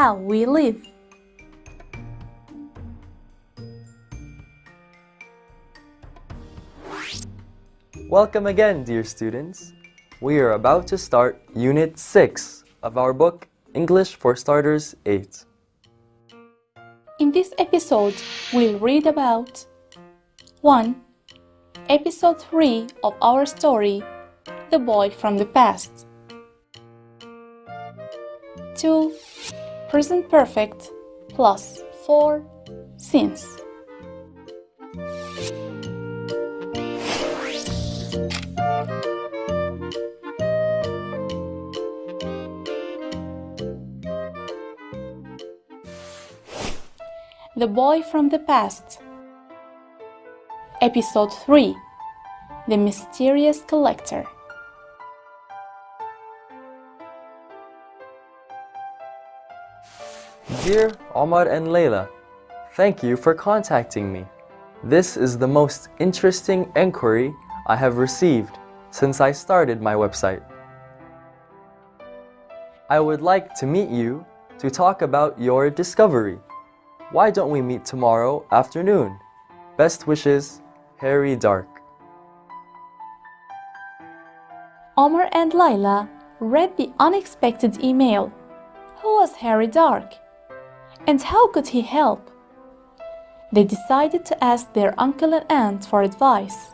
how we live. Welcome again, dear students. We are about to start Unit 6 of our book, English for Starters 8. In this episode, we'll read about 1. Episode 3 of our story, The Boy from the Past. 2. Present Perfect plus 4. Since. The Boy from the Past. Episode 3. The Mysterious Collector. Dear Omar and Layla, thank you for contacting me. This is the most interesting inquiry I have received since I started my website. I would like to meet you to talk about your discovery. Why don't we meet tomorrow afternoon? Best wishes, Harry Dark. Omar and Layla read the unexpected email. Who was Harry Dark? And how could he help? They decided to ask their uncle and aunt for advice.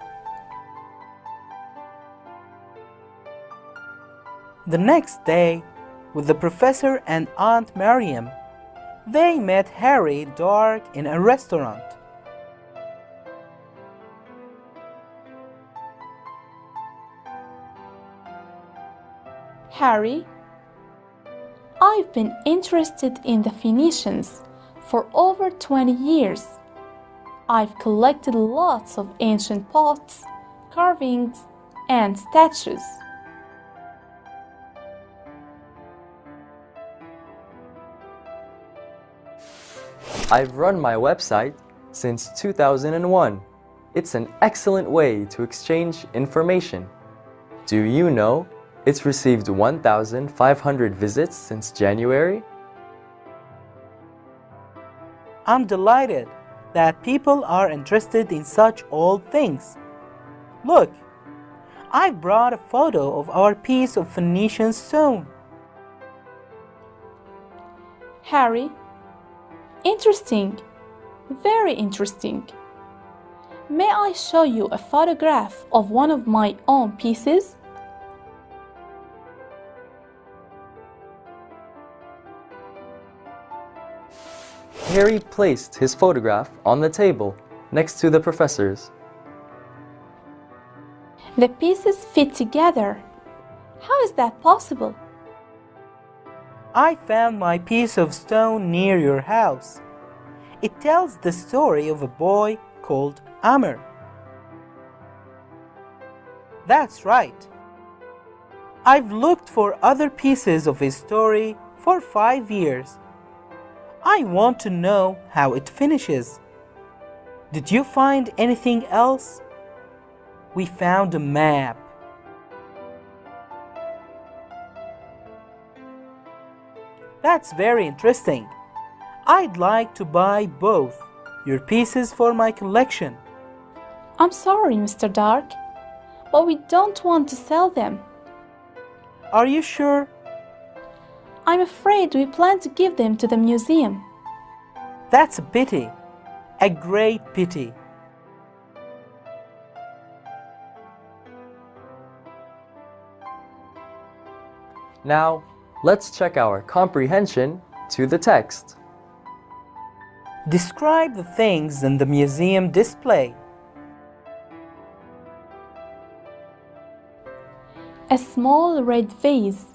The next day, with the professor and Aunt Mariam, they met Harry Dark in a restaurant. Harry, I've been interested in the Phoenicians for over 20 years. I've collected lots of ancient pots, carvings, and statues. I've run my website since 2001. It's an excellent way to exchange information. Do you know it's received 1,500 visits since January? I'm delighted that people are interested in such old things. Look, I brought a photo of our piece of Phoenician stone. Harry, interesting, very interesting. May I show you a photograph of one of my own pieces? Harry placed his photograph on the table next to the professor's. The pieces fit together. How is that possible? I found my piece of stone near your house. It tells the story of a boy called Amr. That's right. I've looked for other pieces of his story for 5 years. I want to know how it finishes. Did you find anything else? We found a map. That's very interesting. I'd like to buy both your pieces for my collection. I'm sorry, Mr. Dark, but we don't want to sell them. Are you sure? I'm afraid we plan to give them to the museum. That's a pity. A great pity. Now, let's check our comprehension to the text. Describe the things in the museum display. A small red vase.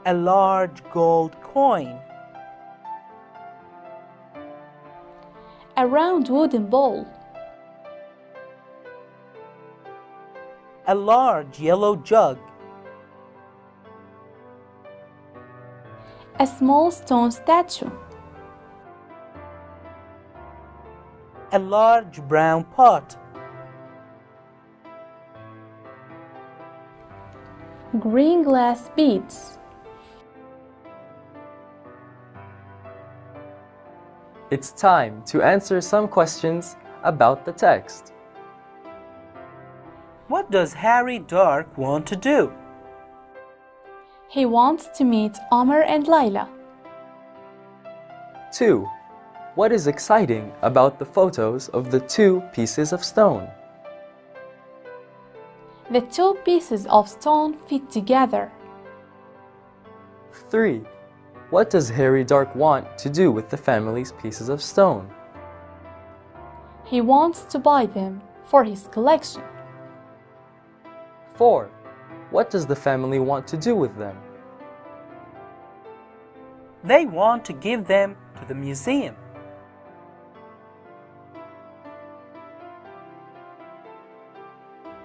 A large gold coin. A round wooden bowl. A large yellow jug. A small stone statue. A large brown pot. Green glass beads. it's time to answer some questions about the text. What does Harry Dark want to do? He wants to meet Omar and Layla. 2. What is exciting about the photos of the two pieces of stone? The two pieces of stone fit together. 3. What does Harry Dark want to do with the family's pieces of stone? He wants to buy them for his collection. 4. What does the family want to do with them? They want to give them to the museum.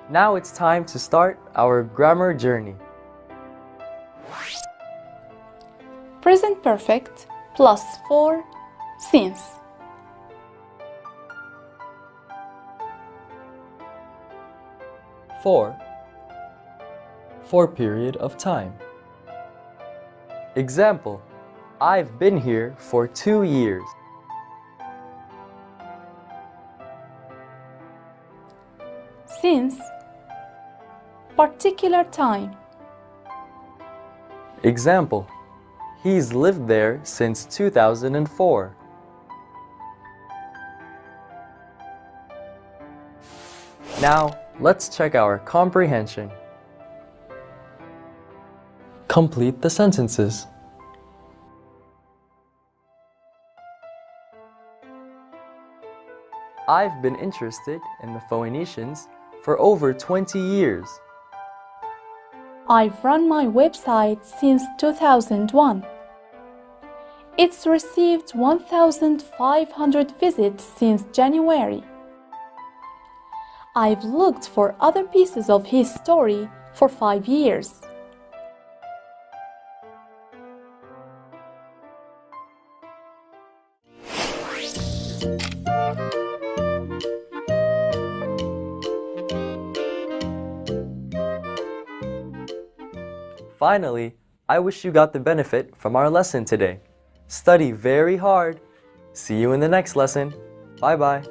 Now it's time to start our grammar journey. Present perfect plus 4 since. For period of time. Example, I've been here for 2 years. Since particular time. Example, he's lived there since 2004. Now, let's check our comprehension. Complete the sentences. I've been interested in the Phoenicians for over 20 years. I've run my website since 2001. It's received 1,500 visits since January. I've looked for other pieces of his story for 5 years. Finally, I wish you got the benefit from our lesson today. Study very hard. See you in the next lesson. Bye-bye.